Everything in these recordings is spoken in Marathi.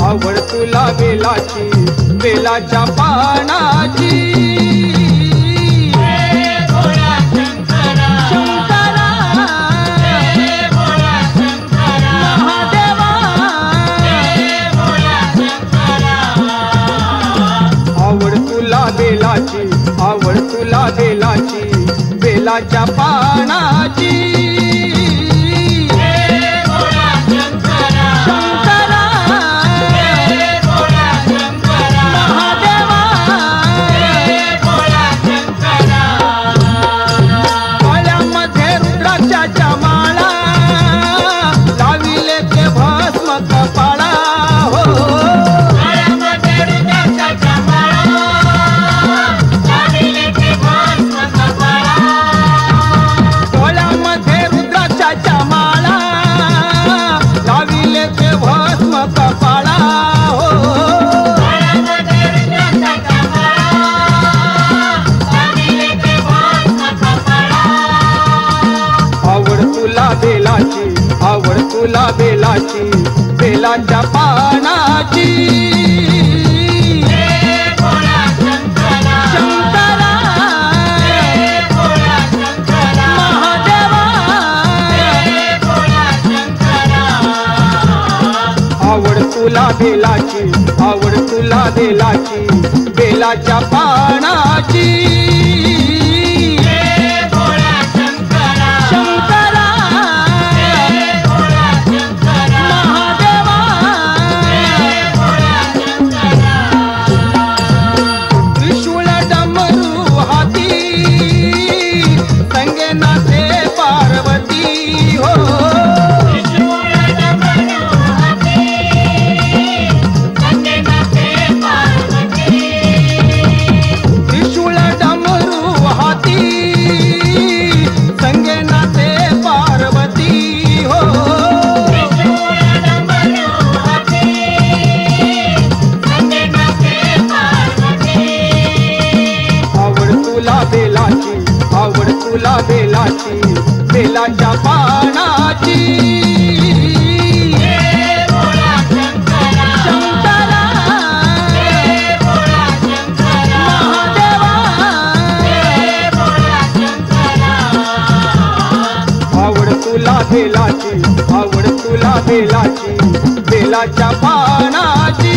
आवड तुला बेलाची, बेलाच्या पानाची. बेलाची आवड तुला बेलाची, बेलाच्या पानाची. शंकरा महादेवा गळ्यामध्ये रुद्राक्षाच्या माळा, लाविले ते भस्म कपाळा. हो कपाळा. हो आवड तुला बेलाची, आवड तुला बेलाची, बेलाच्या पानाची. शंकरा महादेवा आवड तुला बेलाची, आवड तुला बेलाची, बेलाच्या पानाची. शंकरा महादेवा त्रिशूळ डमरू हाती, संगे नाचे पार्वती. हो आवड तुला बेलाची, बेलाच्या पानाची. शंकरा महादेवा आवड तुला बेलाची, आवड तुला बेलाची, बेलाच्या पानाची.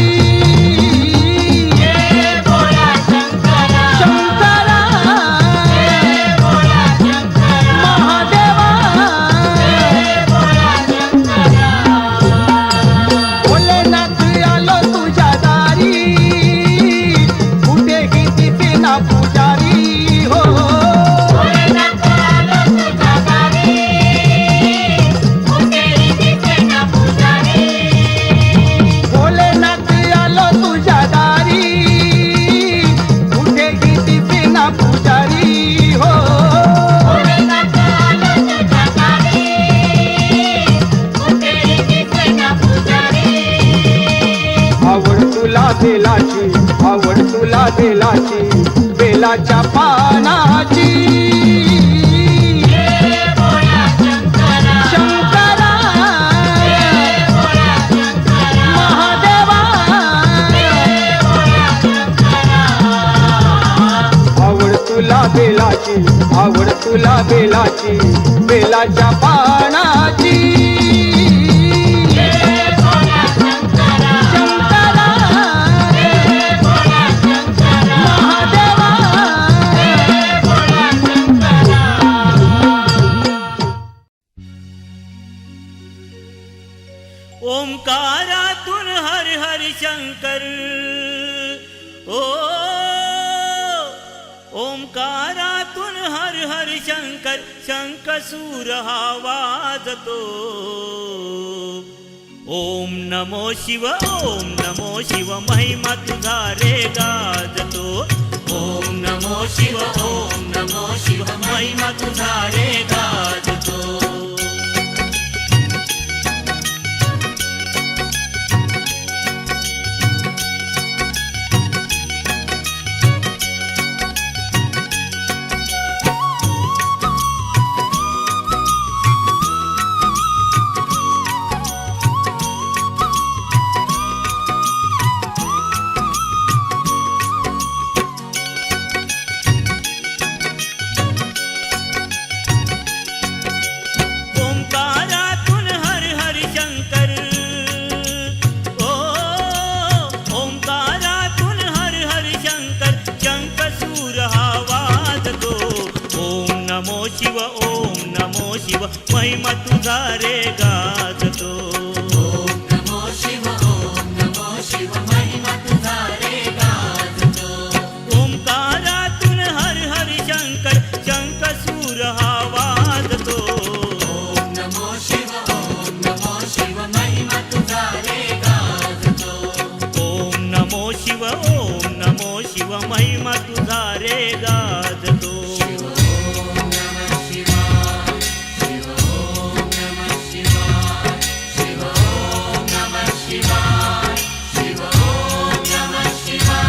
बेलाची आवड तुला बेलाची, बेलाच्या पानाची. शंकरा महादेवा आवड तुला बेलाची, आवड तुला बेलाची, बेलाच्या पानाची. ओंकारातून हर हर शंकर. ओ ओंकारातून हर हर शंकर, शंखसूर हा वाजतो. ओम नमो शिव, ओम नमो शिव, महिमा तुझा रे गाजतो. ओम नमो शिव, ओम नमो शिव, महिमा तुझा रे गाजतो. ओम नमो शिव महिमा तुझा रे गाजतो. ओम नमो शिव महिमा तुझा रे गाजतो. ओंकारातून हर हर शंकर शंख सूर हा वाजतो. ओम नमो शिव महिमा तुझा रे गाजतो. ओम नमो शिव महिमा तुझा रे गाजतो. शिव ओम नमः शिवाय, शिव ओम नमः शिवाय, शिव ओम नमः शिवाय, शिव ओम नमः शिवाय.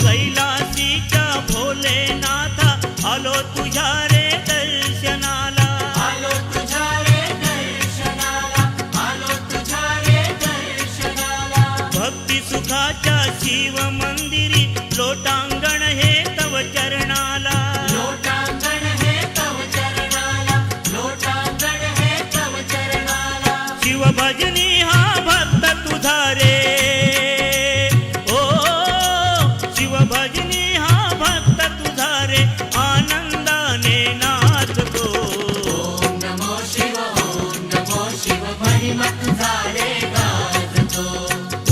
कैलासीच्या भोलेनाथा आलो तुझ्या रे दर्शनाला. आलो तुझ्या रे दर्शनाला, आलो तुझ्या रे दर्शनाला. भक्ती सुखाच्या शिव मंदिरी लोटांगण हे तव चरणाला. लोटांगण हे तव चरणाला, लोटांगण हे तव चरणाला. शिव भजनी हा भक्त तुझा रे. ओ शिव भजनी हा भक्त तुझा रे आनंदाने नाचतो. ओम नमो शिव महिमा तुझा रे गाजतो.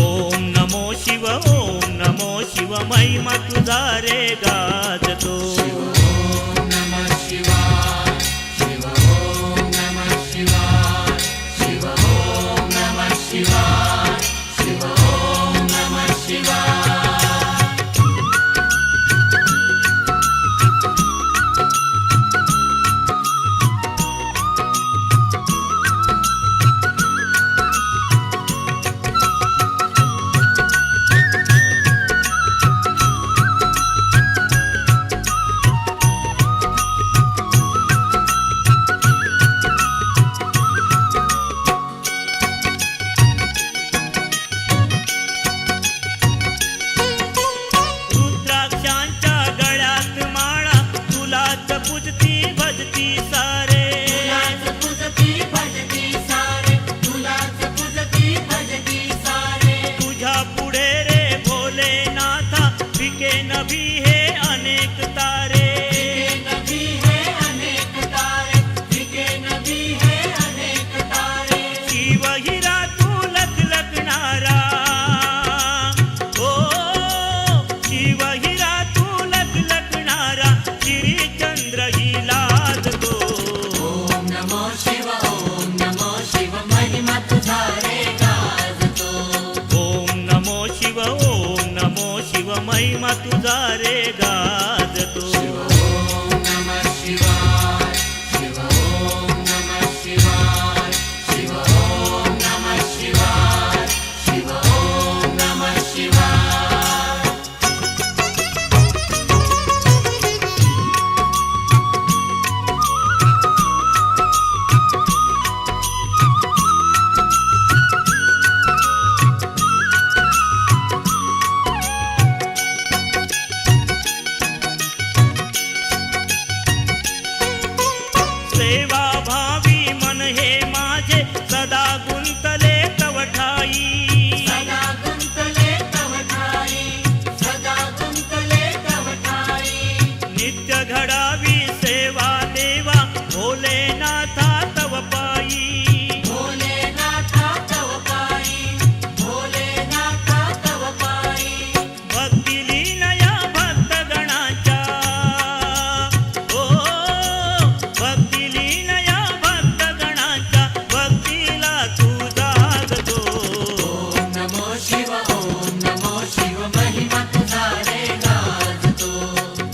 ओम नमो शिव महिमा तुझा रे गाजतो. शिव ओम नमः शिवाय, शिव ओम नमः शिवाय, शिव ओम नमः शिवाय, शिव ओम नमः शिवाय. रुद्राक्षांच्या गळ्यात माळा तुलाच पूजती भजती सारे. तुलाच पूजती भजती सारे, तुलाच पूजती भजती सारे. तुझ्या पुढे रे भोलेनाथा फिके नभी हे अनेक तारे. फिके नभी है अनेक तारे, फिके नभी है अनेक तारे. शिव हिरा तू लखलखणारा. ओ शिव हिरा तू लखलखणारा श्रीचंद्र ही लाजतो. ओम नमो शिव महिमा तुझा रे गाजतो. ओम नमो शिव महिमा तुझा रे गाजतो. शिव ओम नमः शिवाय, शिव ओम नमः शिवाय, शिव ओम नमः शिवाय, शिव ओम नमः शिवाय. सेवा भावी मन हे माझे सदा गुंतले तव ठाई. सदा गुंतले तव ठाई, सदा गुंतले तव ठाई. नित्य घडावी सेवा देवा भोलेनाथा तव पायी. भोलेनाथा तव पायी, भोलेनाथा तव पायी. भक्ती लीनया भक्तगणाच्या. ओ भक्ती लीनया भक्तगणाच्या भक्तीला तू जागतो. ओम नमो शिव महिमा तुझा रे गाजतो.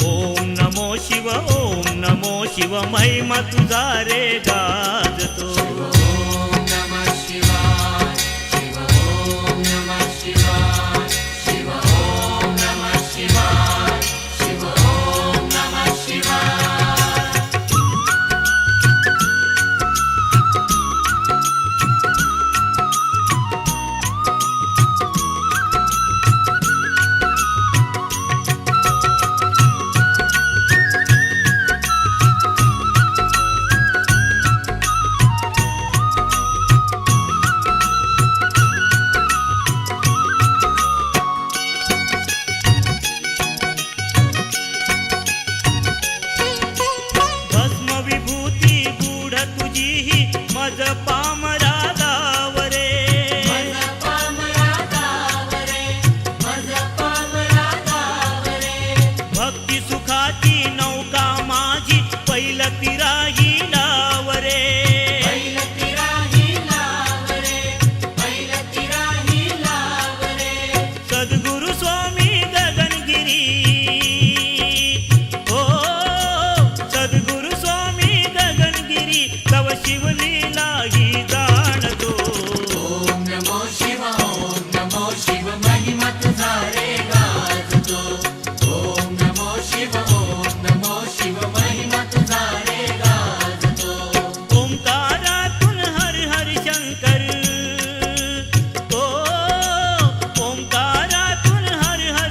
ओम नमो शिव महिमा तुझा रे गाजतो. शिव ओम नमः शिवाय, शिव ओम नमः शिवाय, शिव ओम नमः शिवाय, शिव ओम नमः शिवाय. स्वामी गगनगिरी ओ सद्गुरु स्वामी गगनगिरी तव शिवलीला ही जाणतो ओम नमो शिव महिमा तुझा रे गाजतो ओम नमो शिव महिमा तुझा रे गाजतो ओंकारातून हर हर शंकर ओ ओंकारातून हर हर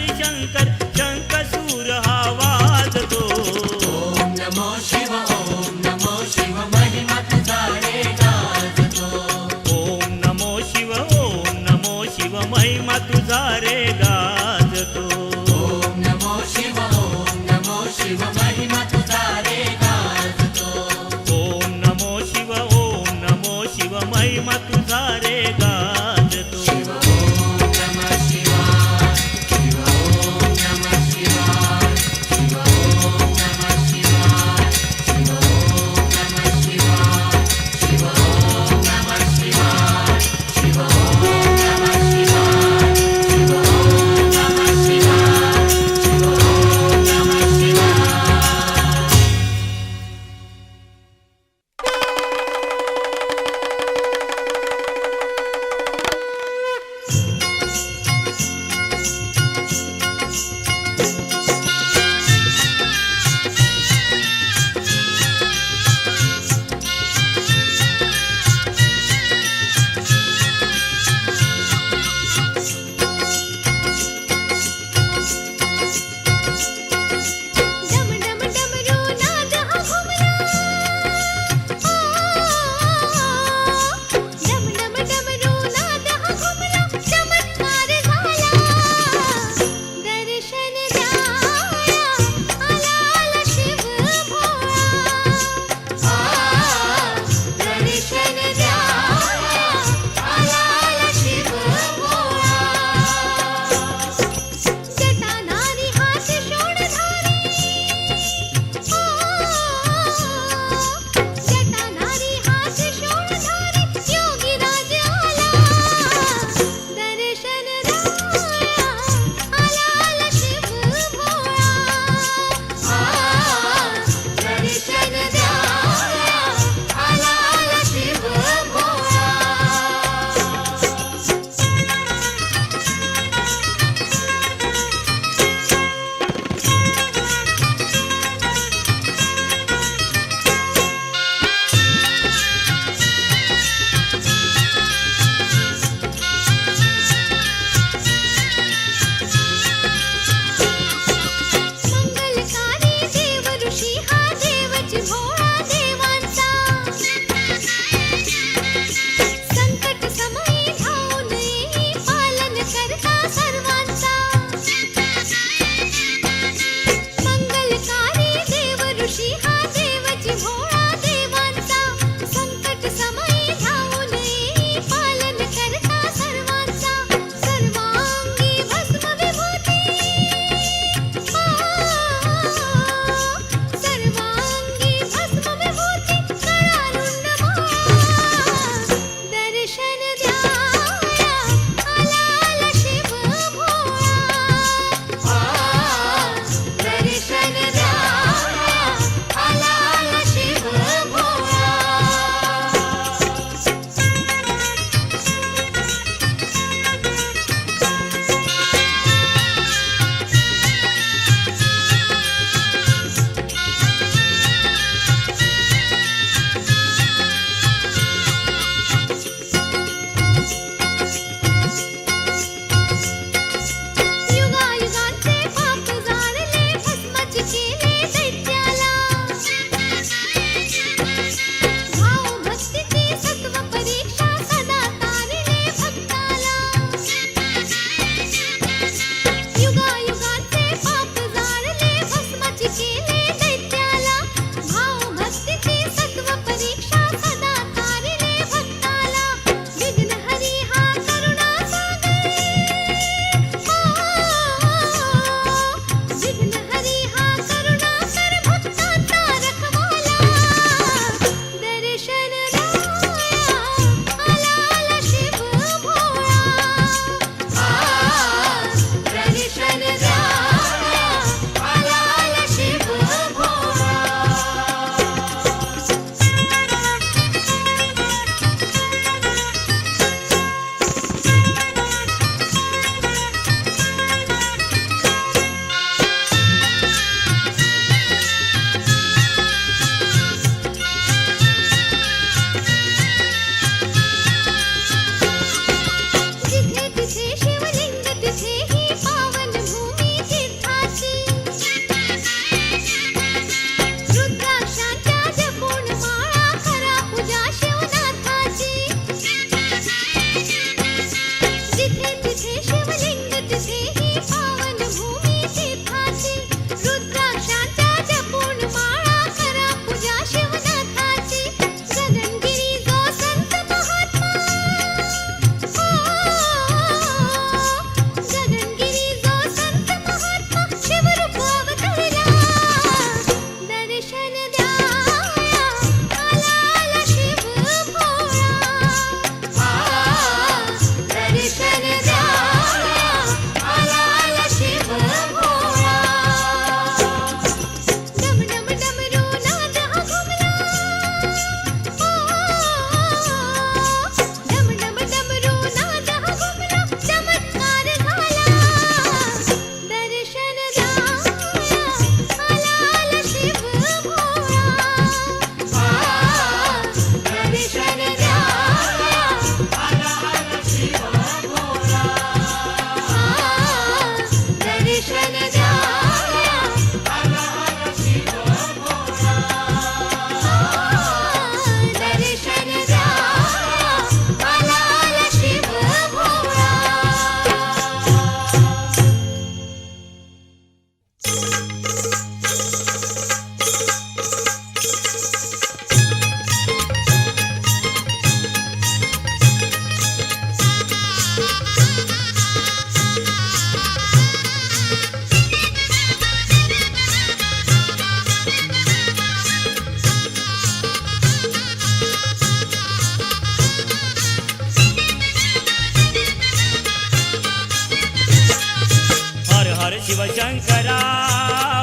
शिवशंकरा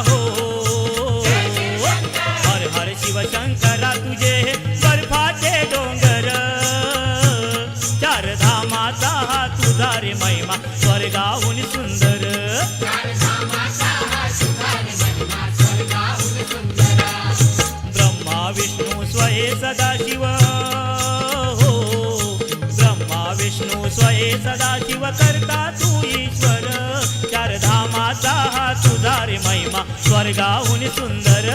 हो, हर हर शिवशंकरा तुझे बर्फाचे डोंगर, चार धामाचा हा तुझा रे महिमा स्वर्गाहून सुंदर. ब्रह्मा विष्णू स्वये सदाशिव हो, ब्रह्मा विष्णू स्वये सदाशिव करता तू ईश्वर, चार धामाचा हा तुझा रे महिमा स्वर्गाहून सुंदर.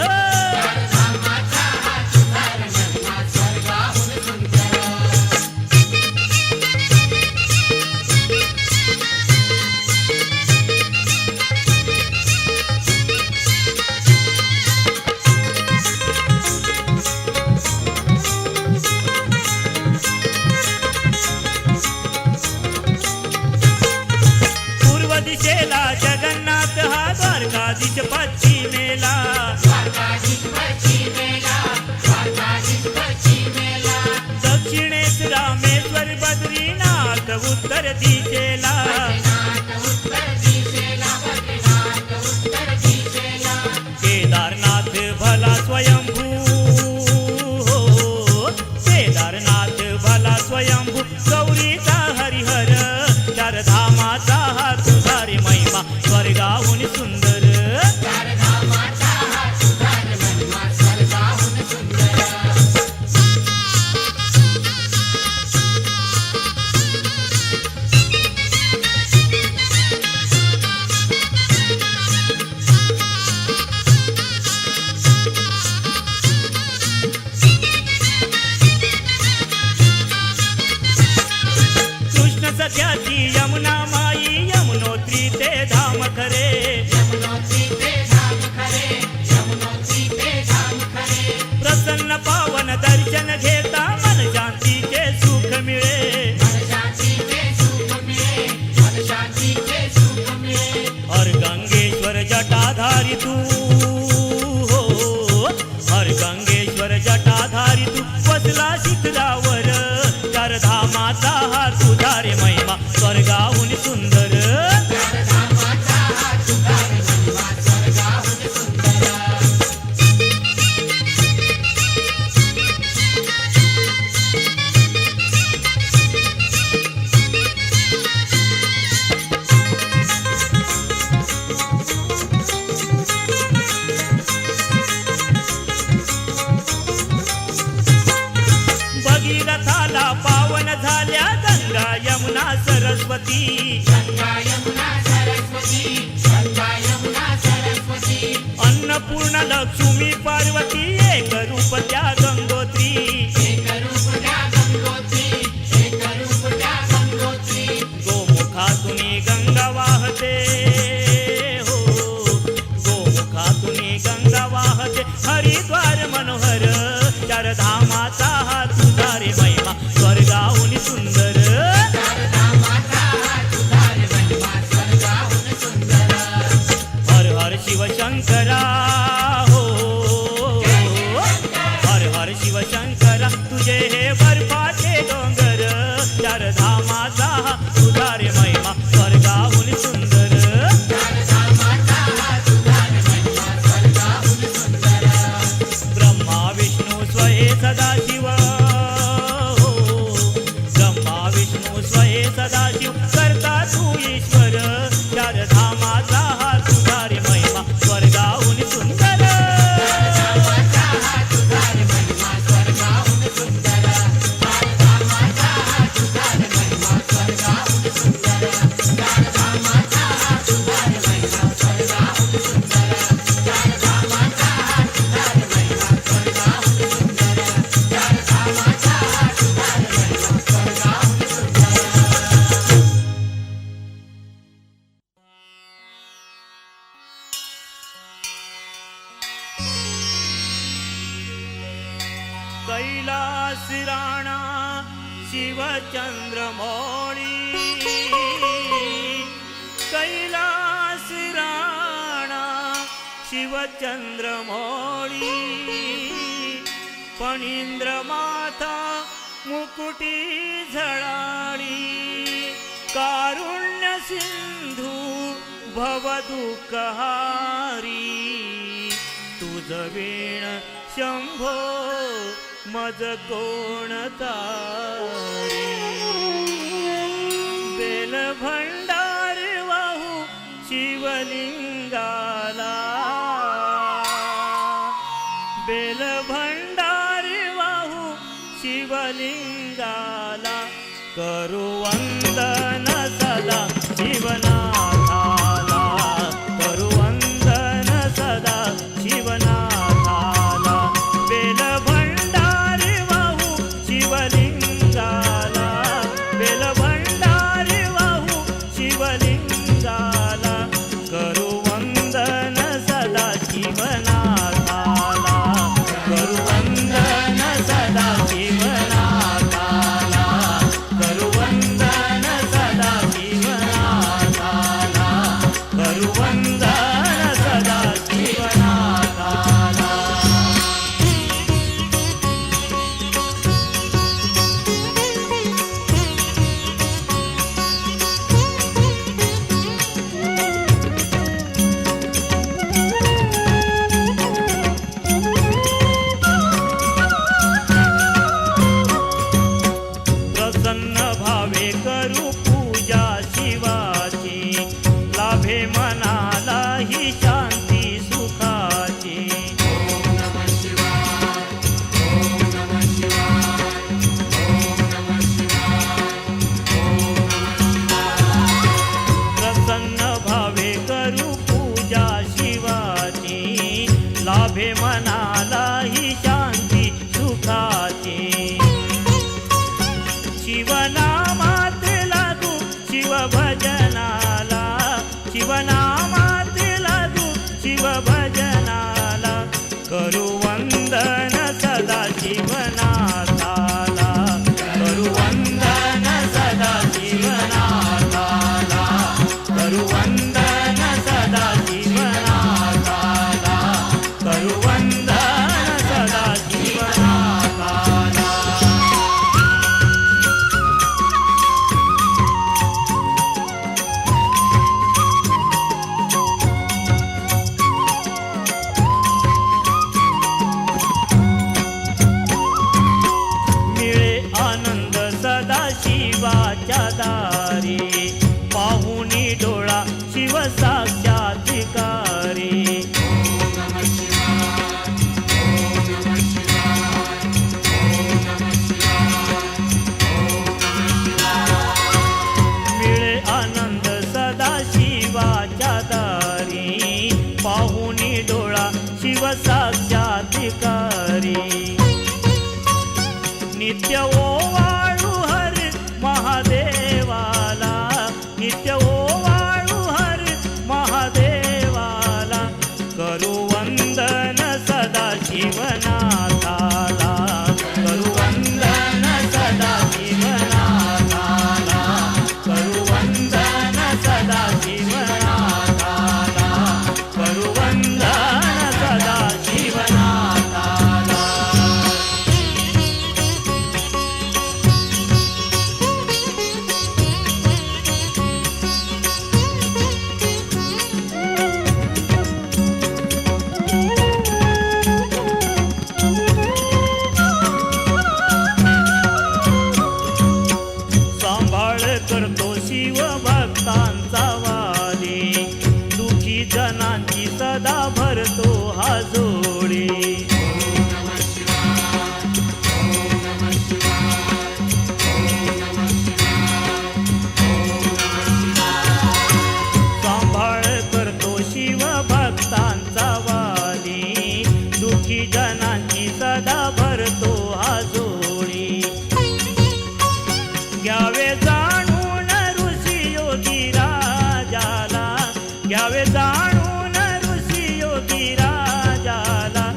दिशेला जगन्नाथ हा, द्वारकाधीश पश्चिमेला, दक्षिणेस रामेश्वर बद्रीनाथ उत्तर दिशेला, केदारनाथ भला स्वयंभू हो, केदारनाथ भला स्वयंभू गौरीचा हरिहर, चार धामाचा हा तुझा रे महिमा स्वर्गाहून सुंदर. कृष्ण सख्याची यमुना माई, यमुनोत्री ते धाम खरे, प्रसन्न पावन दर्शन घेता मन शांतीचे सुख मिळे, हर गंगेश्वर जटाधारी तू हो, हर गंगेश्वर जटाधारी तू बसला शिखरावर, चार धामाचा हा तुझा रे महिमा स्वर्गाहून सुंदर. भगीरथाला पावन झाल्या गंगा यमुना सरस्वती, अन्नपूर्ण लक्ष्मी पार्वती एक रूप त्या गंगोत्री, गोमुखातून गंगा वाहते हो, गोमुखातून गंगा वाहते हरिद्वार मनोहर, चार धामाचा हा तुझा रे महिमा स्वर्गाहून सुंदर. हर हर शिवशंकरा हो, हर हर शिवशंकरा तुझे हे बर्फाचे डोंगर, चार धामाचा हा तुझा रे महिमा स्वर्गाहून सुंदर. ब्रह्मा विष्णू स्वये सदाशिव हो, ब्रह्मा विष्णू स्वये सदाशिव करता तू ईश्वर, चार धामाचा हा तुझा रे महिमा स्वर्गाहून सुंदर. कैलास राणा शिवचंद्रमौळी, कैलास राणा शिवचंद्रमौळी, फणींद्र माथा मुकुटी झळाळी, कारुण्य सिंधू भवदुःखहारी तुझ वेण शंभो मज कोण तारी बेल भंडार वाहू शिवलिंगाला बेल भंडार वाहू शिवलिंगाला करू वंदन सदा शिवनाथाला करू वंदन सदा शिवनाथाला बेल भंडार वाहू शिवलिंगाला बेल भंडार वाहू शिवलिंगाला करू वंदन सदा शिवनाथाला करू वंदन सदा शिवनाथाला करू वंदन सदा शिवनाथाला करू वंदन सदा शिवनाथाला प्रसन्न भावे करू पूजा शिवाची लाभे मनाला ही शांती सुखाची प्रसन्न भावे करू पूजा शिवाची लाभे मनाला ही शांती सुखाची शिवनामात लागू शिवभजनाला शिवनामात लागू शिवभजनाला करू वंदन सदा शिवनाथाला करू वंदन सदा शिवनाथाला करू वंदन सदा शिवनाथाला करू वंदन सदा शिवनाथाला मिळे आनंद सदा शिवाच्या दारी पाहुनी डोळा शिव साक्षात्कारी मिळे आनंद सदा शिवाच्या दारी पाहुनी डोळा शिव साक्षात्कारी नित्य ओवाळू हरी महादेवाला नित्य ओवाळू हरी महादेवाला करू वंदन सदा शिवनाथाला करू वंदन सदा शिवनाथाला करू वंदन सदा शिवनाथाला करू वंदन सदा शिवनाथाला सांभाळ करतो शिव भक्तांचा वाली दुखी जनांची सदा भरतो हा जोडी सांभाळ करतो शिव भक्तांचा वाली दुखी जनांची सदा भरतो हा जोडी घ्यावे जाणून ऋषी योगी राजाला घ्यावे जाणून ऋषी योगी राजाला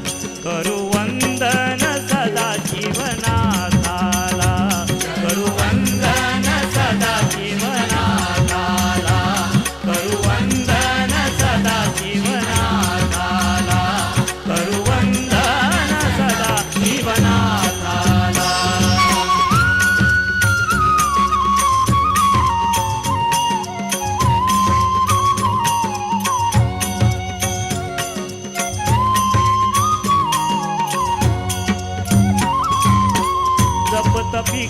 करू वंदन सदा शिवनाथाला करू वंदन सदा शिवनाथाला करू वंदन सदा शिवनाथाला करू वंदन सदा शिवनाथाला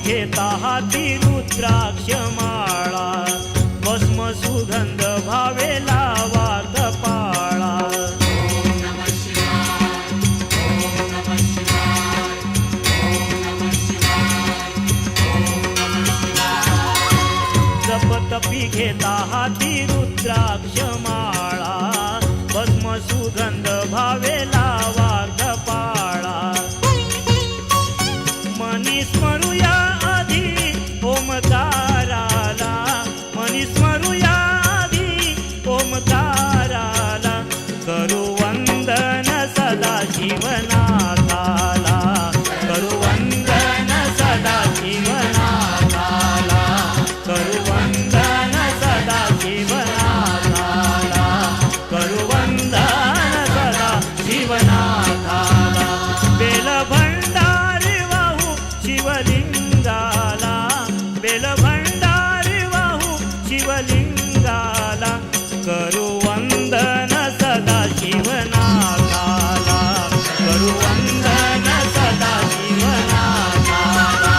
घेता हाती रुद्राक्ष माळा, भस्म सुगंध भावे लावा कपाळा. जपतपी घेता हाती रुद्राक्ष माळा, भस्म सुगंध भावे लावा कपाळा. मनी स्मरूया आधी ओमकाराला, मनी स्मरूया आधी ओमकाराला. करू वंदन सदा शिवनाथाला, करू वंदन सदा शिवनाथाला, करू वंदन सदा शिवनाथाला, करू वंदन सदा शिवनाथाला. बेल भंडार वाहू शिवलिंगाला, बेल भंडार वाहू शिवलिंगाला. करू वंदन सदा शिवनाथाला, करू वंदन सदा शिवनाथाला,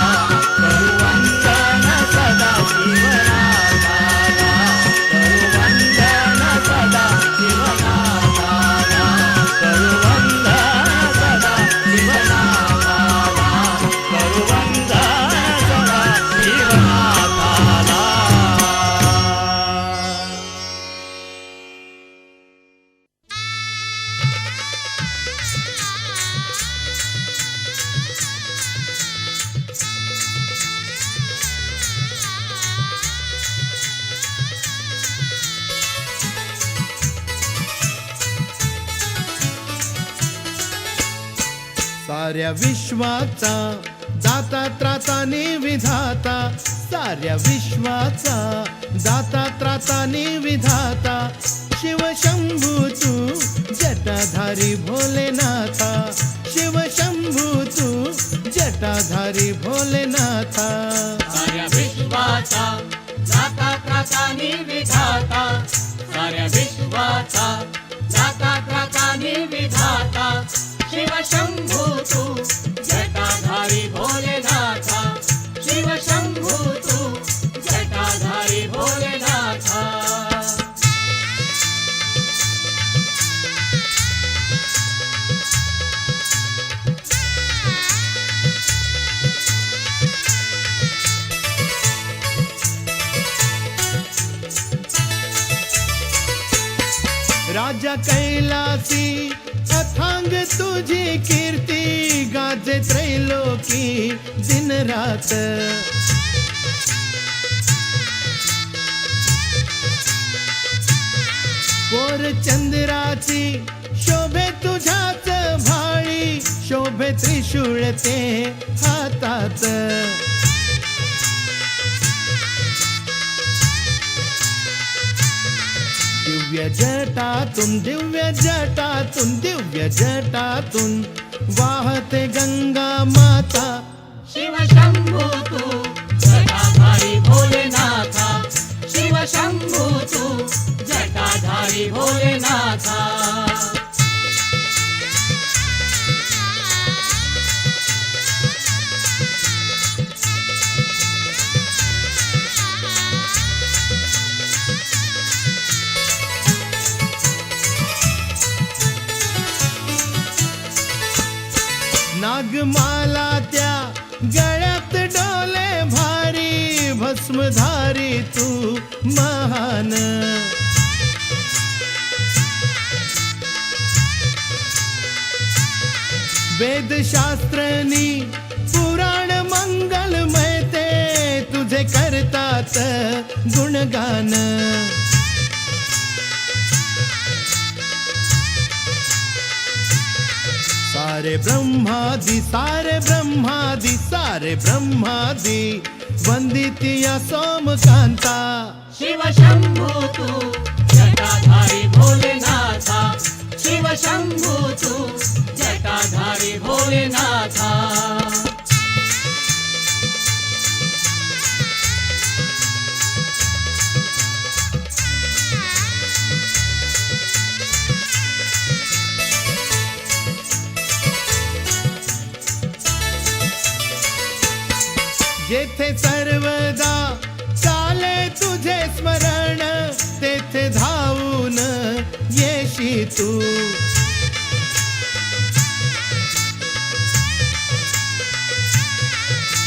करू वंदन सदा शिवनाथाला, करू वंदन सदा शिवनाथाला, करू वंदन सदा शिवनाथाला, करू वंदन सदा शिवनाथाला. साऱ्या विश्वाचा दाता त्राताने विधाता, साऱ्या विश्वाचा दाता त्राताने विधाता. शिव शंभू तू जटाधारी भोलेनाथा, शिव शंभू तू जटाधारी भोलेनाथा. साऱ्या विश्वाचा दाता त्रातानी विधाता, साऱ्या विश्वाचा दाता त्रातानी विधाता. शिव शंभू तू जटाधारी भोलेनाथा, शिव शंभू तू जटाधारी भोलेनाथा. राजा कैलासी अथांग तुझी कीर्ती, गाजे त्रैलोकी दिन रात. कोर चंद्राची शोभे तुझ्याच भाळी, शोभे त्रिशूळ ते हातात. दिव्य जटातून दिव्य जटातून दिव्य जटातून वाहते गंगा माता. शिव शंभू तू जटाधारी भोलेनाथा, शिव शंभू तू जटाधारी भोलेनाथा. नागमाला त्या गळ्यात डोले भारी, भस्मधारी तू महान. वेदशास्त्रनी पुराण मंगलमय ते तुझे करतात गुणगान. सारे ब्रह्मादि सारे ब्रह्मादि सारे ब्रह्मादि वंदितिया सोमकांता. शिव शंभू तू जटाधारी भोलेनाथा, शिव शंभू तू जटाधारी भोलेनाथा. जेथे सर्वदा चाले तुझे स्मरण तेथे धावून येशी तू.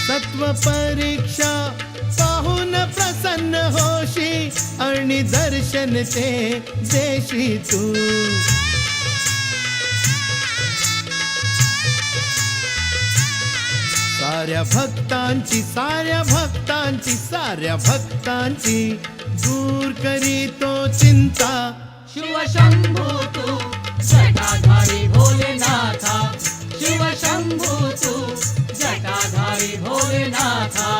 तत्व परीक्षा पाहून प्रसन्न होशी आणि दर्शन ते देशी तू. साऱ्या भक्तांची दूर करीतो चिंता. शिव शंभू तू जटाधारी भोलेनाथा, शिव शंभू तू जटाधारी भोलेनाथा.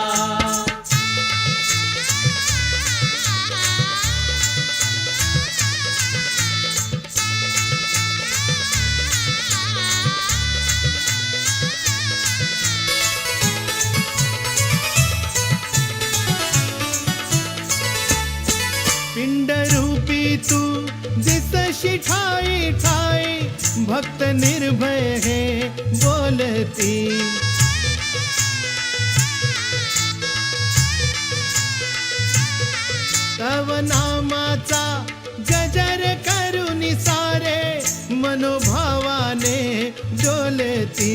पिंडरूपी तू दिसशी ठाई ठाई भक्त निर्भय हे बोलती. तव नामाचा गजर करुनी सारे मनोभावाने डोलती.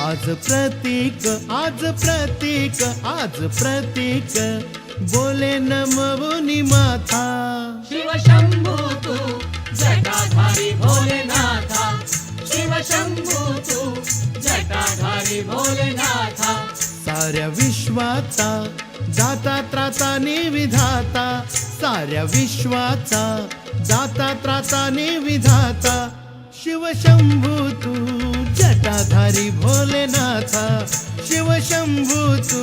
आज प्रतीक बोले नमवुनी माथा. शिव शंभू तू जटाधारी भोलेनाथा, शिव शंभू तू जटाधारी भोलेनाथा. साऱ्या विश्वाचा दाता त्राता विधाता, साऱ्या विश्वाचा दाता त्राता विधाता. शिव शंभू तू जटाधारी भोलेनाथा, शिव शंभू तू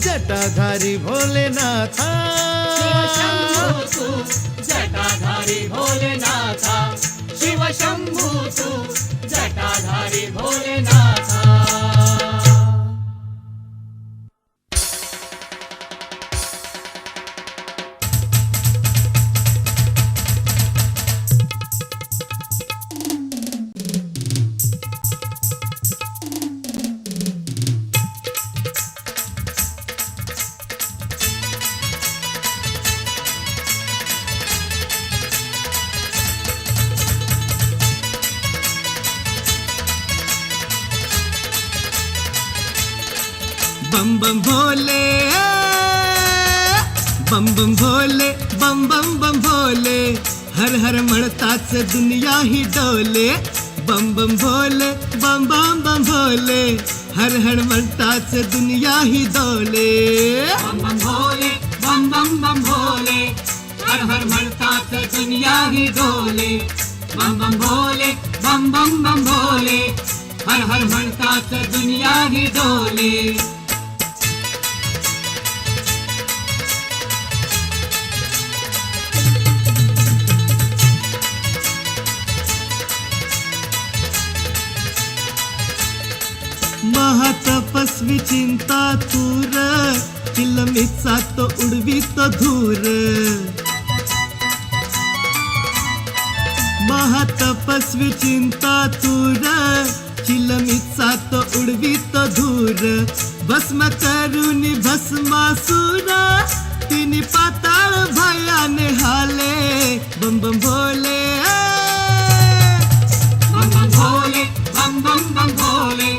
जटाधारी भोलेनाथा. शिव शंभू तू जटाधारी भोलेनाथा, शिव शंभू तू जटाधारी भोलेनाथा. बम बम भोले, बम बम भोले, बम बम बम भोले. हर हर म्हणताच दुनिया ही डोले. बम बम भोले, बम बम बम भोले. हर हर म्हणताच दुनिया ही डोले. बम बम भोले, बम बम बम भोले. हर हर म्हणतात दुनिया ही डोले. बम बम भोले, बम बम बम भोले. हर हर म्हणतात दुनिया ही डोले. महातपस्वी चिंता तूर, चिलमीचा तो उडवीतो धूर. महातपस्वी चिंता तूर, चिलमीचा तो उडवीतो धूर. भस्म करुनी भस्मासूर, तिनी पाताळ भयाने हाले. बम बम भोले, बम बम भोले, बम बम बम भोले.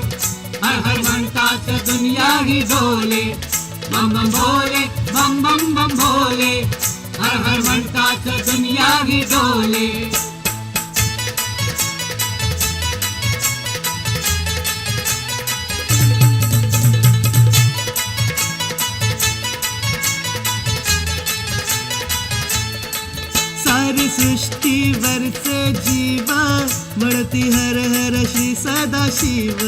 हर हर म्हणतात दुनिया ही डोले. बम बम भोले, बम बम बम भोले. हर हर म्हणतात दुनिया ही डोले. सारी सृष्टीवरचे जीव म्हणती हर हर श्री सदाशिव.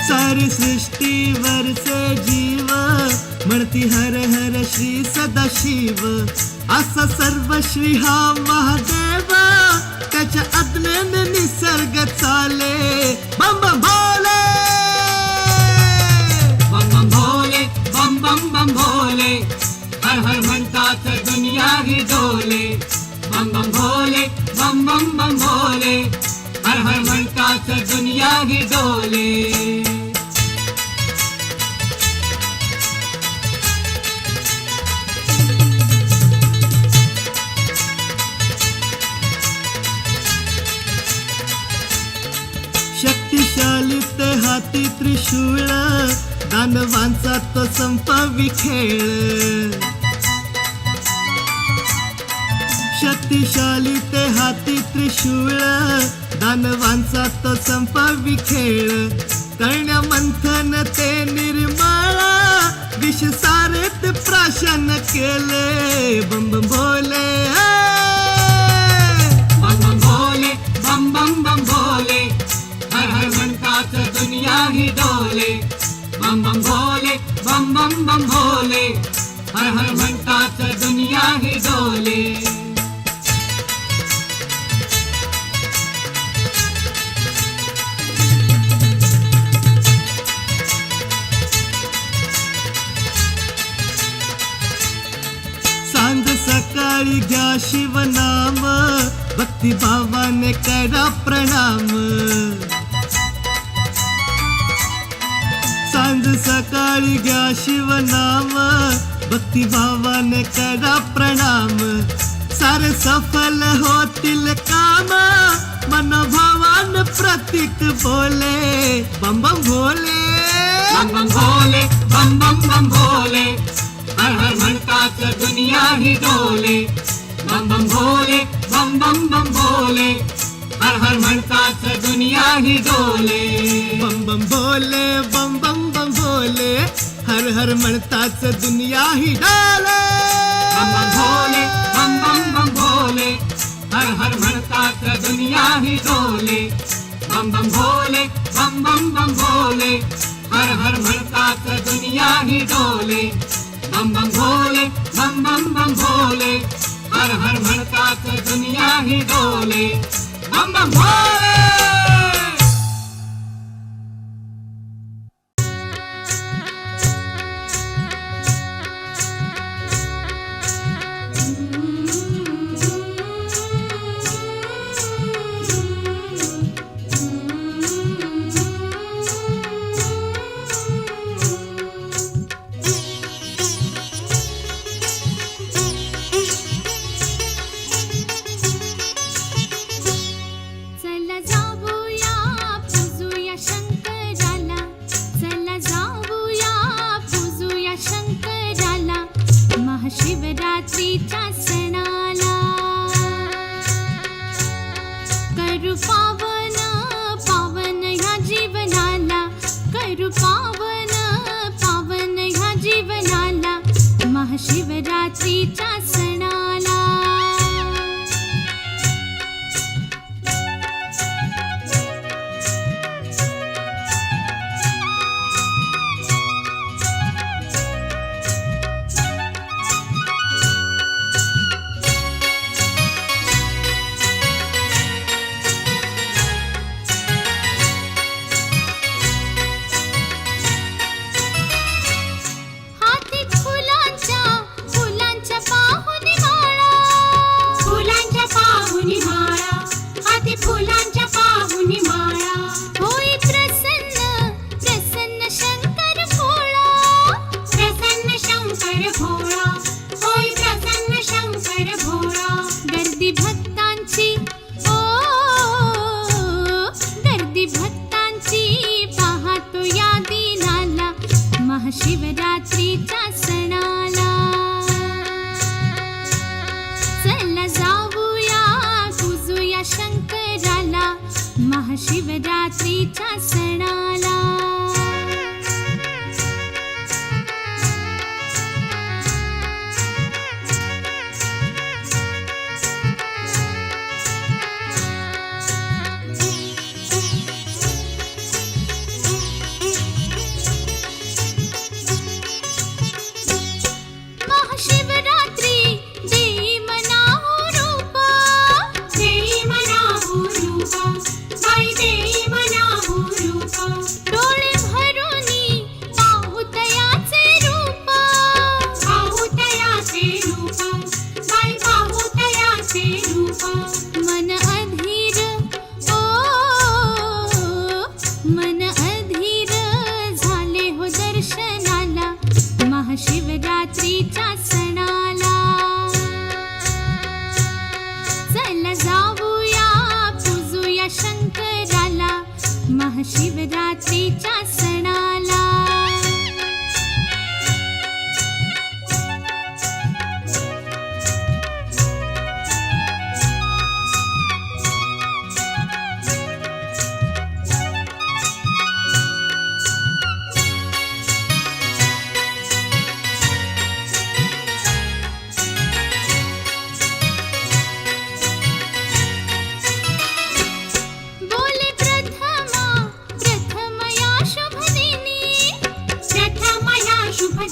सारी सृष्टीवरचे जीव म्हणती हर हर श्री सदाशिव. असा सर्वश्री हा महादेव, त्याच्या आज्ञेने निसर्ग चाले. बम बम भोले, बम बम भोले, बम बम बम भोले. हर हर म्हणतात दुनिया ही डोले. बम बम भोले, दुनियाही डोले. शक्तिशाली ते हाती त्रिशूळ, दानवांचा तो संपवी खेळ. शक्तिशाली ते हाती त्रिशूळ, दानवांचा तो संपवी खेळ. करण्या मंथन ते निर्मळ, विष सारेत प्राशन केले. बम बम भोले, बम बम भोले, बम बम बम भोले. हर हर म्हणतात दुनियाही डोले. बम बम भोले, बम बम बम भोले. हर हर म्हणतात दुनियाही डोले. सांज सकाळी घ्या शिवनाम, भक्तिभावाने करा प्रणाम. सांज सकाळी घ्या शिवनाम, भक्तिभावाने करा प्रणाम. सारे सफल होतील काम, मनोभावान प्रतीक बोले. बम बम भोले, बम बम भोले, बम बम बम भोले. हर हर म्हणतात दुनियाही डोले. बम बम भोले, बम बम बम भोले. हर हर म्हणतात दुनियाही डोले. बम बम भोले, बम बम बम भोले. हर हर म्हणताच दुनिया ही डोले. बम बम भोले, बम बम बम भोले. हर हर म्हणतात दुनियाही डोले. बम बम भोले, बम बम बम भोले. हर हर म्हणतात दुनियाही डोले. बम बम भोले, बम बम बम भोले. हर हर म्हणतात दुनियाही डोले. बम बम भोले. शिवरात्रीच्या सणाला करू पावन पावन ह्या जीवनाला. करू पावन पावन ह्या जीवनाला. महाशिवरात्रीच्या सणाला फुलांच्या पाहुनी माळा. होई प्रसन्न प्रसन्न शंकर भोळा. प्रसन्न शंकर भोळा. होई प्रसन्न शंकर भोळा. गर्दी भक्तांची ओ गर्दी भक्तांची पाहतो या दिनाला. महाशिवरात्रीच्या सणाला चला जाऊया पूजूया शंकराला. महाशिवरात्रीच्या सणाला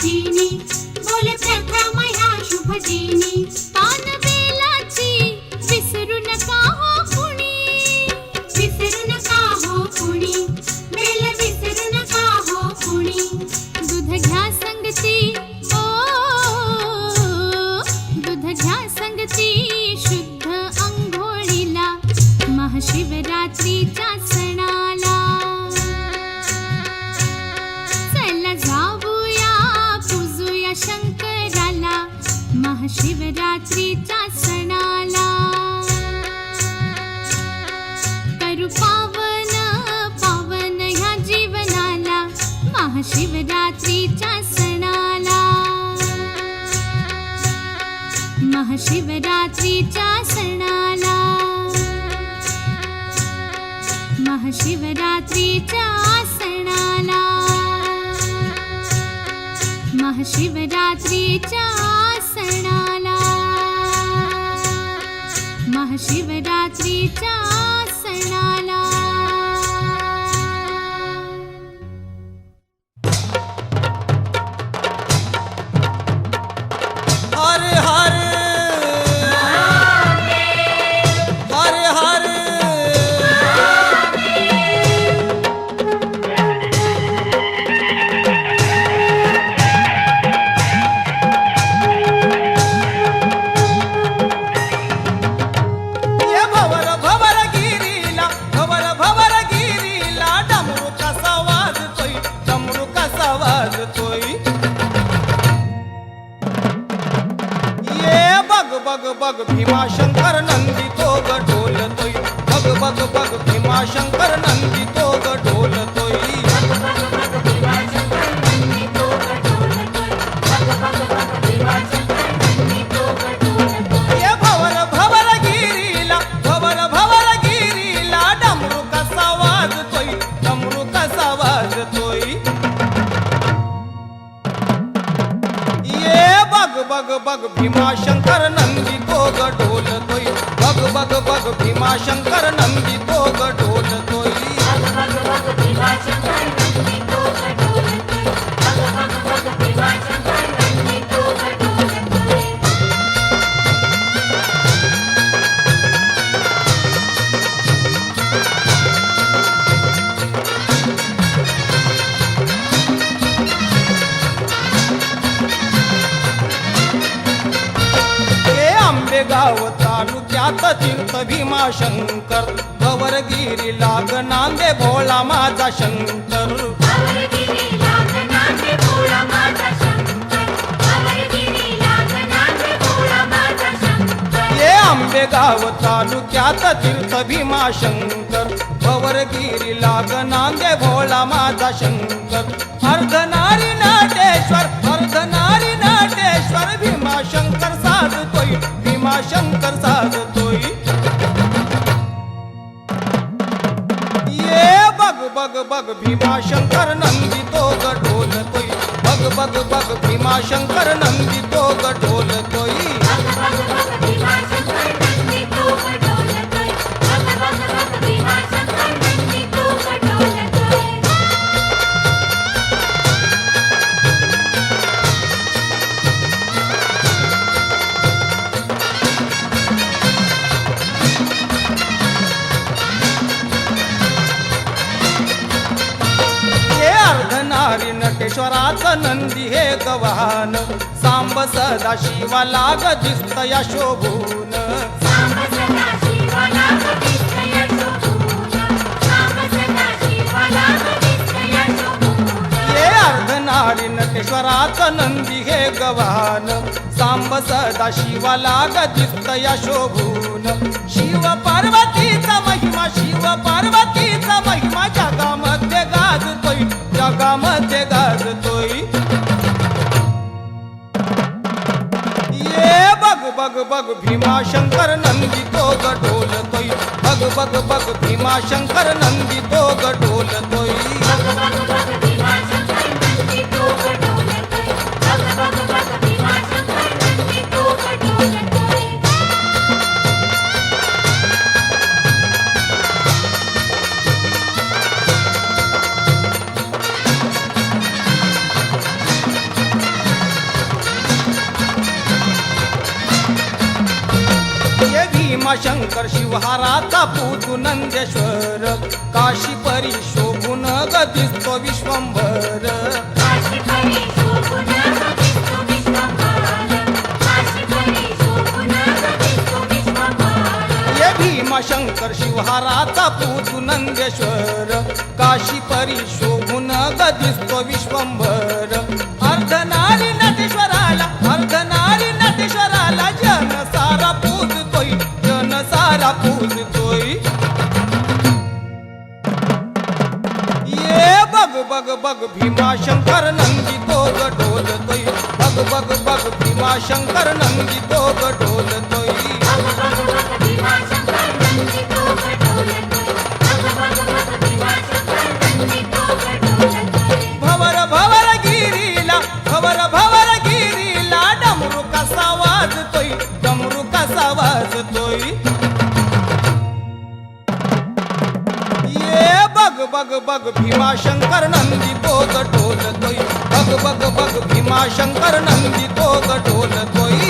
दिनी बोले प्रथम ह्या शुभ दिनी पान बेलाची विसरू नका हो कुणी विसरू नका हो कुणी बेल विसरू नका हो कुणी दूध घ्या संगती ओ दूध घ्या संगती शुद्ध अंघोळीला महाशिवरात्रीच्या सणाला चला जाऊया पूजूया शंकराला महाशिवरात्रीच्या सणाला करू पावन पावन ह्या जीवनाला महाशिवरात्रीच्या सणाला महाशिवरात्रीच्या सणाला महाशिवरात्रीच्या सणाला महाशिवरात्रीच्या सणाला महाशिवरात्रीच्या सणाला हर हर हर हर ये भवर भवर गिरीला भवर भवर गिरीला डमरू कसा वाजतोय डमरू कसा वाजतोय ये बग बग बग भीमाशंकर नंदी तो ढोलतोय बग बग बग भीमाशंकर नंदी तो ढोलतोय ये भवर भवर गिरीला भवर भवर गिरीला डमरू कसा वाजतोय डमरू कसा वाजतोय ये बग बग बग भीमाशंकर नंदी तो ढोलतोय बग बग बग भीमाशंकर नंदी तो ढोलतोय हे आंबेगाव तालुक्यात तीर्थ भीमाशंकर भवरगिरी लाग नांदे भोळा माझा शंकर हे आंबेगाव तालुक्यात तीर्थ भीमाशंकर भवरगिरी लाग नांदे भोळा माझा शंकर अर्धनारी नाटेश्वर अर्धनारी नाटेश्वर भीमाशंकर साजतोय भीमाशंकर साजतोय ये बग बग बग भीमाशंकर नंदी तो ढोलतोय बग बग बग भीमाशंकर नंदी तो ढोलतोय हे अर्धनारी नटेश्वराचं नंदी हे गवान सांब सदा शिवा लाग दिसतया शोभून हे अर्धनारी नटेश्वराचं नंदी हे गवान सांब सदा शिवा लाग दिसतया शोभून शिव पार्वतीचा महिमा शिव पार्वतीचा महिमा जगामध्ये गाजतोय जगामध्ये गाजतोय ये बग बग बग भीमाशंकर नंदी तो ढोलतोय बग बग बग भीमाशंकर नंदी तो ढोलतोय भीमाशंकर शिवहाराचा पूजू नंदेश्वर काशी परी शोभून ग दिसतो विश्वंभर ये भीमाशंकर शिवहाराचा पूजू नंदेश्वर काशी परी शोभून ग दिसतो विश्वंभर अर्धनारी नटेश्वराला अर्धनारी नटेश्वराला जन सारा पूजतोय जन सारा पूजतोय ये बग बग बग भीमाशंकर नंदी तो ग डोलतोय बग बग बग भीमाशंकर नंदी तो ग डोलतोय भवर भवर गिरीला भवर भवर गिरीला डमरू कसा वाजतोय डमरू कसा वाजतोय ये बग बग बग भीमाशंकर नंदी तो ग डोलतोय बग बग बग भीमाशंकर नंदी तो ग डोलतोय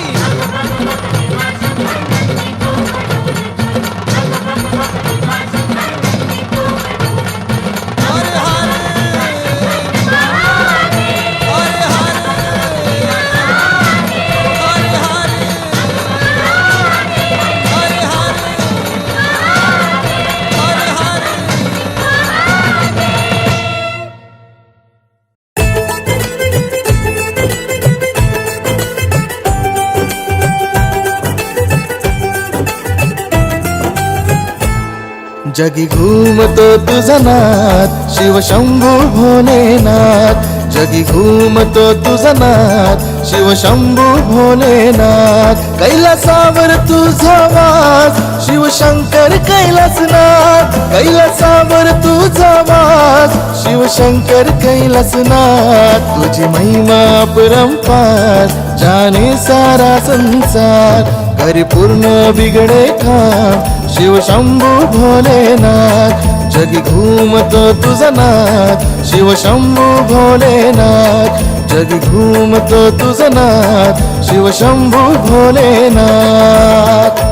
जगी घूमतो तुझा नाथ शिव शंभू भोलेनाथ जगी घूमतो तुझा नाथ शिव शंभू भोलेनाथ कैलासावर तुझा वास शिव शंकर कैलासनाथ कैलासावर तुझा वास शिव शंकर कैलासनाथ तुझी महिमा परंपार जाने सारा संसार कर पूर्ण बिगडे काम शिव शंभू भोलेनाथ जगी घूमतो तुझा नाथ शिव शंभू भोलेनाथ जगी घूमतो तुझा नाथ शिव शंभू भोलेनाथ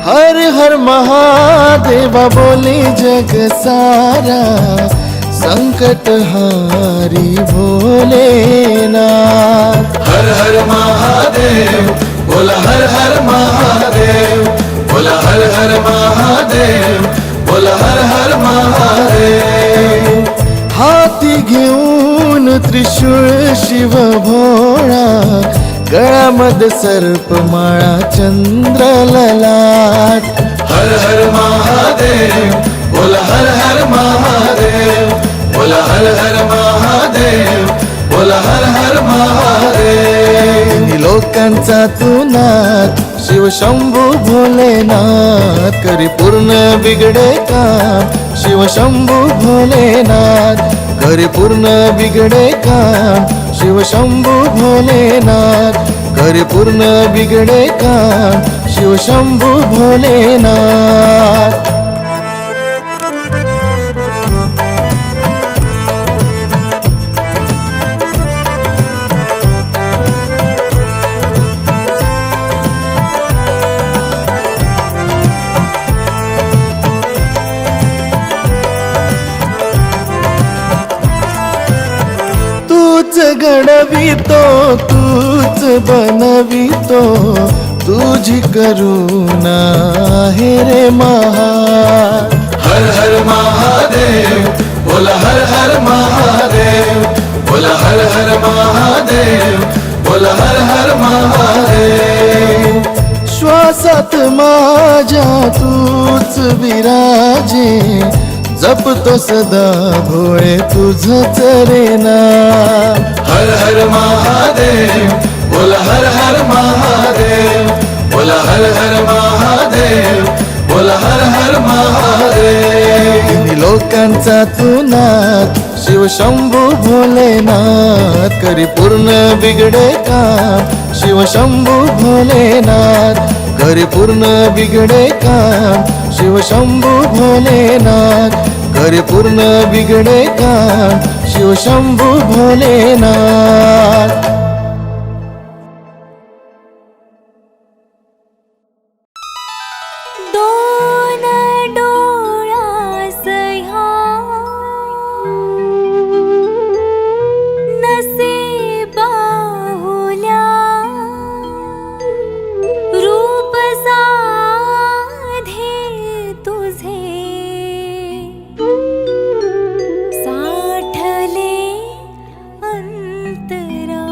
हर हर महादेवा बोले जग सारा संकट हारी भोलेनाथ हर हर महादेव बोला हर हर महादेव बोला हर हर महादेव बोला हर हर महादेव हाती घेऊन त्रिशूळ शिव भोळा गळ्यामध्ये सर्पमाळा चंद्र ललाट हर हर महादेव बोला हर हर महादेव बोला हर हर महादेव बोला हर हर महादेव लोकांचा तू नाथ शिव शंभू भोलेनाथ करी पूर्ण बिगडे काम शिव शंभू भोलेनाथ करी पूर्ण बिगडे काम शिव शंभू भोलेनाथ करी पूर्ण बिगडे काम शिव शंभू भोलेनाथ घडवितो तूच बनवितो तुझी करुणा हे रे महान हर हर महादेव बोला हर हर महादेव बोला हर हर महादेव बोला हर हर महादेव श्वासात माझ्या तूच विराजे जपतो सदा भोळे तुझंच रे नाम हर हर महादेव बोला हर हर महादेव बोला हर हर महादेव बोला हर हर महादेव लोकांचा तू नाथ शिव शंभू भोलेनाथ करी पूर्ण बिगडे काम शिव शंभू भोलेनाथ करी पूर्ण बिगडे काम शिव शंभू भोलेनाथ करी पूर्ण बिगडे काम शिव शंभू भोलेनाथ. दोन डोळ्यास ह्या नसे बाहुल्या रूप साधे तुझे साठले अंतरा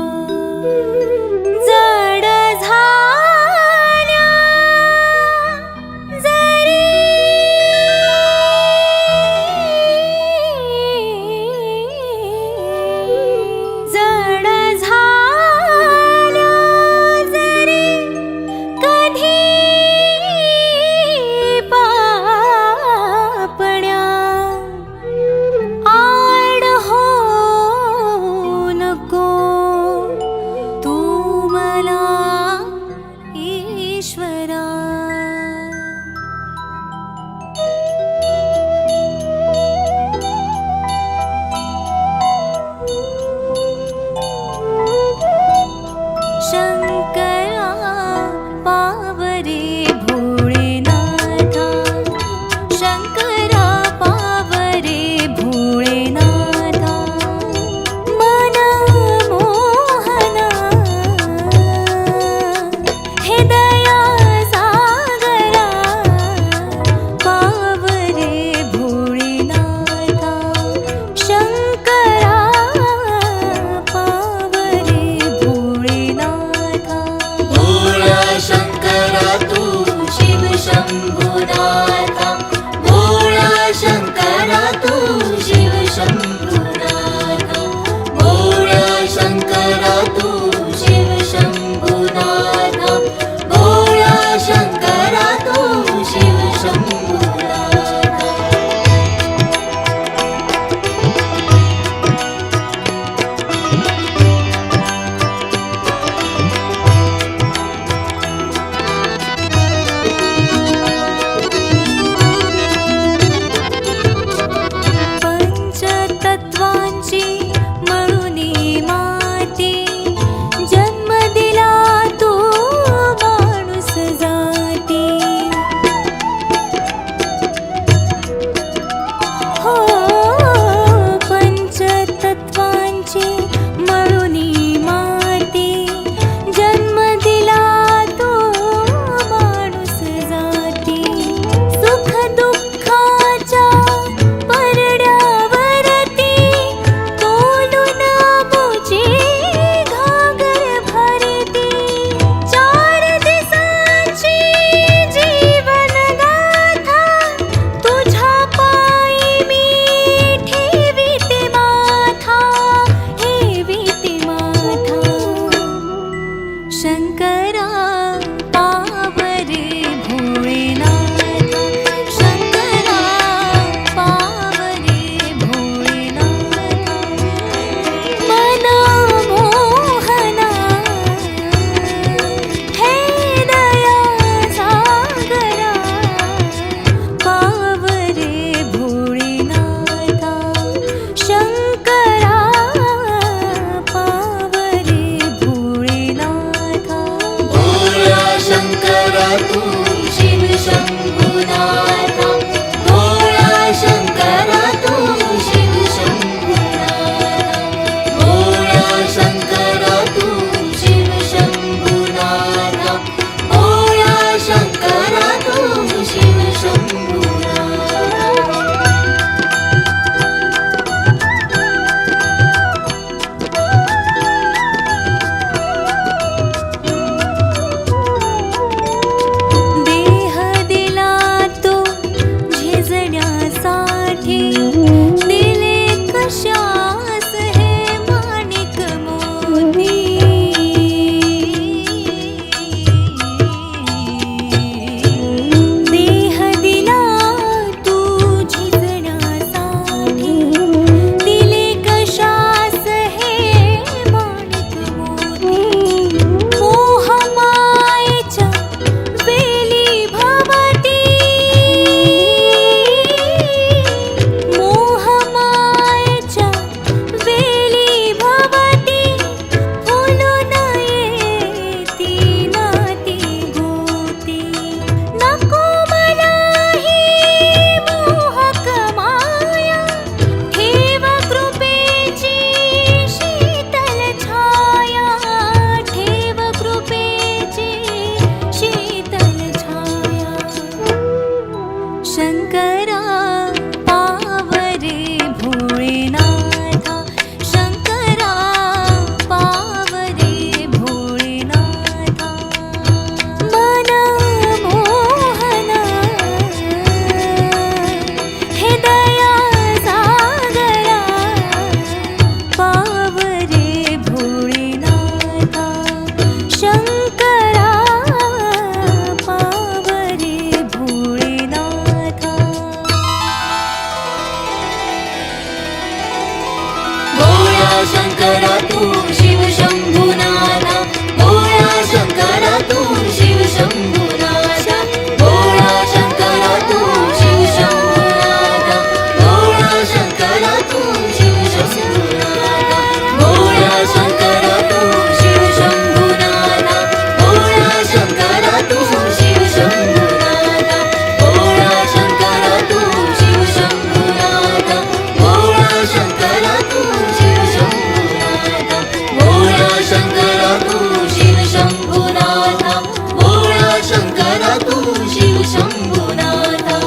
शंकरा तू शिव शंभुनाथा भोळा शंकरा तू शिव शंभुनाथा भोळा शंकरा तू शिव शंभुनाथा भोळा शंकरा तू शिव शंभुनाथा भोळा शंकरा तू शिव शंभुनाथा भोळा शंकरा तू शिव शंभुनाथा भोळा शंकरा तू शिव शंभुनाथा भोळा शंकरा तू शिव शंभुनाथा भोळा शंकरा तू शिव शंभुनाथा भोळा शंकरा तू शिव शंभुनाथा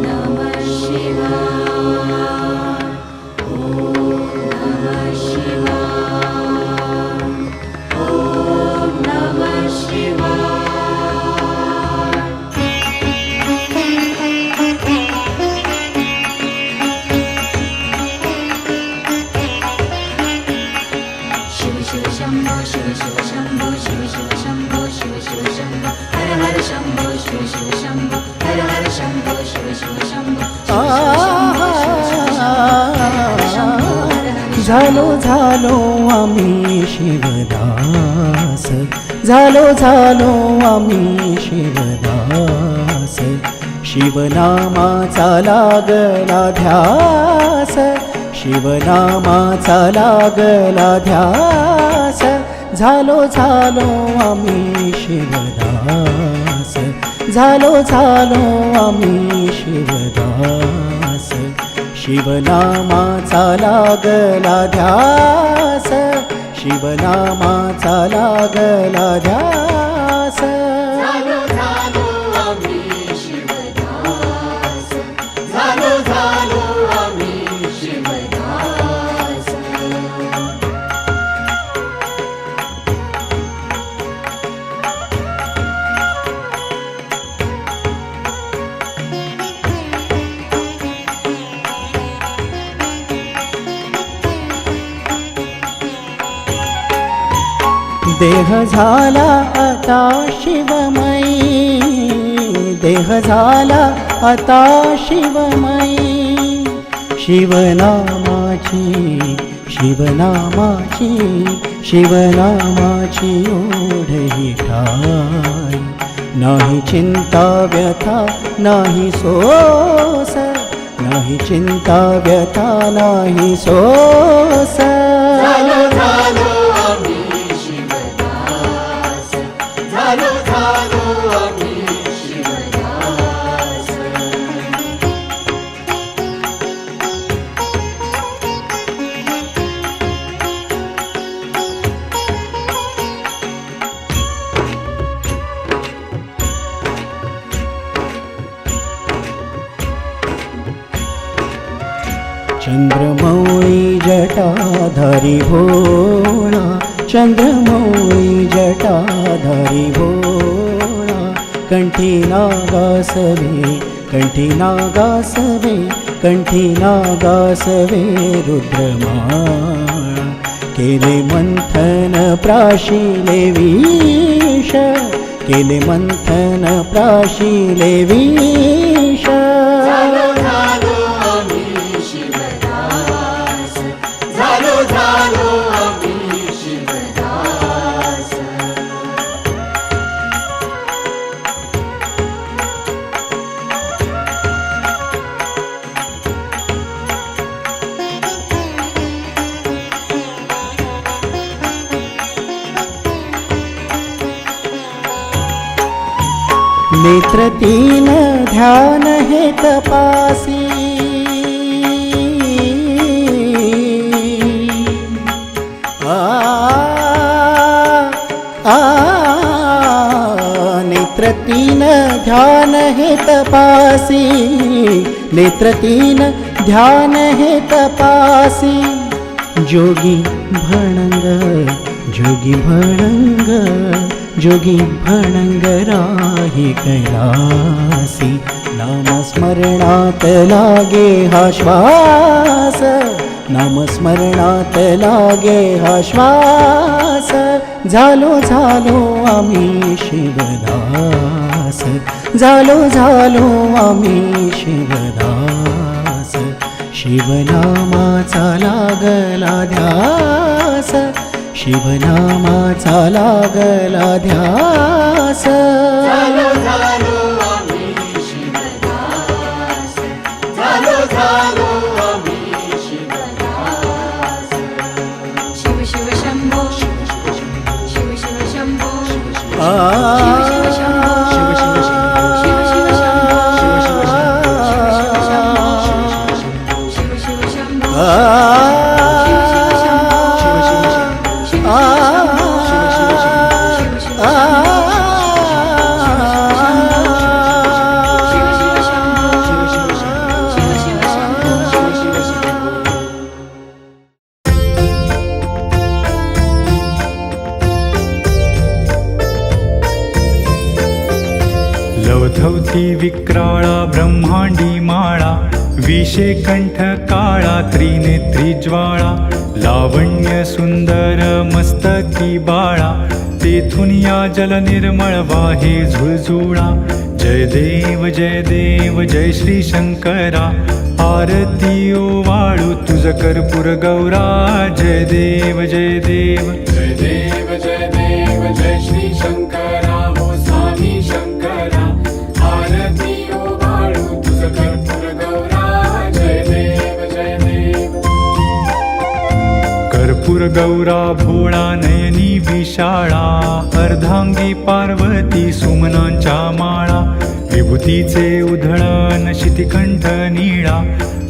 नमः शिवाय नमः शिवाय नमः शिवाय शिव शिव शंभो शिव शिव शंभो शिव शिव शंभो शिव शिव शंभो हर हर शंभो शिव शिव शंभो हर हर शंभो शिव शिव शंभो झालो झालो आम्ही शिवदास झालो झालो आम्ही शिवदास शिवनामाचा लागला ध्यास शिवनामाचा लागला ध्यास झालो झालो आम्ही शिवदास झालो झालो आम्ही शिवदास शिवनामाचा लागला ध्यास शिवनामाचा लागला ध्यास झालो झालो आम्ही शिवदास झालो झालो आम्ही शिवदास देह झाला आता शिवमयी देह झाला आता शिवमयी शिवनामाची शिवनामाची शिवनामाची ओढ ही ठाई नाही चिंता व्यथा नाही सोस नाही चिंता व्यथा नाही सोस झालो झालो आम्ही शिवदास झालो झालो आम्ही शिवदास चंद्रमौळी जटाधारी भोळा चंद्रमौळी जटाधारी भोळा कंठी नागासवे कंठी नागासवे कंठी नागासवे रुद्रमाळा केले मंथन प्राशिले विष केले मंथन प्राशिले विष झालो झालो आम्ही शिवदास झालो झालो आम्ही शिवदास नेत्र तीन ध्यान हे तपासी नेत्र तीन ध्यान हे तपासी नेत्र तीन ध्यान हे तपासी जोगी भणंग जोगी भणंग जोगी भणंग राही कैलासी नामस्मरणात लागे हा श्वास नामस्मरणात लागे हा श्वास, झालो झालो आम्ही शिवदास, झालो झालो आम्ही शिवदास. शिवनामाचा लागला ध्यास, शिवनामाचा लागला ध्यास. शिव शिव शंभो शिव शिव शंभो आ शिव शिव शंभो शिव शिव शंभो शिव शिव शंभो लवधवती विक्राळा ब्रह्मांडी माळा, विषे कंठ काळा त्रिनेत्री ज्वाळा, लावण्य सुंदर मस्तकी बाळा, तेथून या जल निर्मळ वाहे झुळझुळा. जय देव जय श्री शंकरा, आरती ओवाळू तुझ कर्पूर गौरा. जय देव जय देव जय देव जय देव जय श्री शंकरा, हो स्वामी शंकरा, आरती ओवाळू तुझ कर्पूर गौरा. जय देव जय देव. कर्पूर गौरा भोळा नयनी विशाळा, अर्धांगी पार्वती सुमनांच्या माळा, विभूतीचे उधळण शितिकंठ नीळा,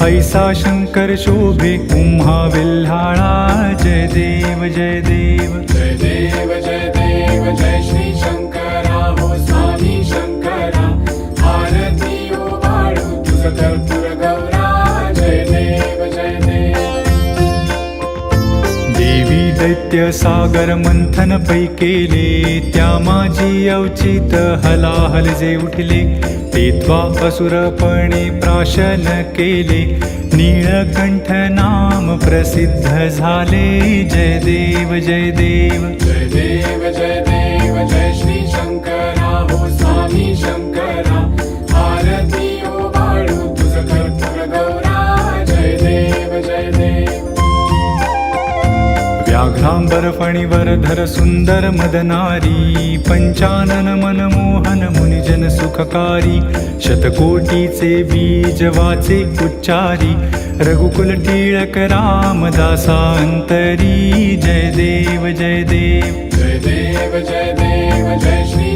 ऐसा शंकर शोभे कुम्हा विल्हाळा. जय देव जय देव जय देव जय देव जय श्री शंकरा, हो स्वामी शंकरा, आरती ओवाळू तुझ कर्पूर गौरा. जय देव जय देव. देवी दैत्य सागर मंथन पै केले, त्या माझी अवचित हलाहल जे उठले, तेत्वा असुरपणे प्राशन केले, नीळकंठ नाम प्रसिद्ध झाले. जय देव जय देव जय देव जय देव जय श्री शंकरा, हो स्वामी शंकरा, आरती ओवाळू तुझ कर्पूर गौरा. जय देव जय देव. व्याघ्रांबर फणीवर सुंदर मदनारी, पंचानन मनमोहन मुनिजन सुखकारी, शतकोटीचे बीज वाचे उच्चारी, रघुकुल टिळक रामदासा अंतरी. जय देव जय देव जय देव जय देव जय श्री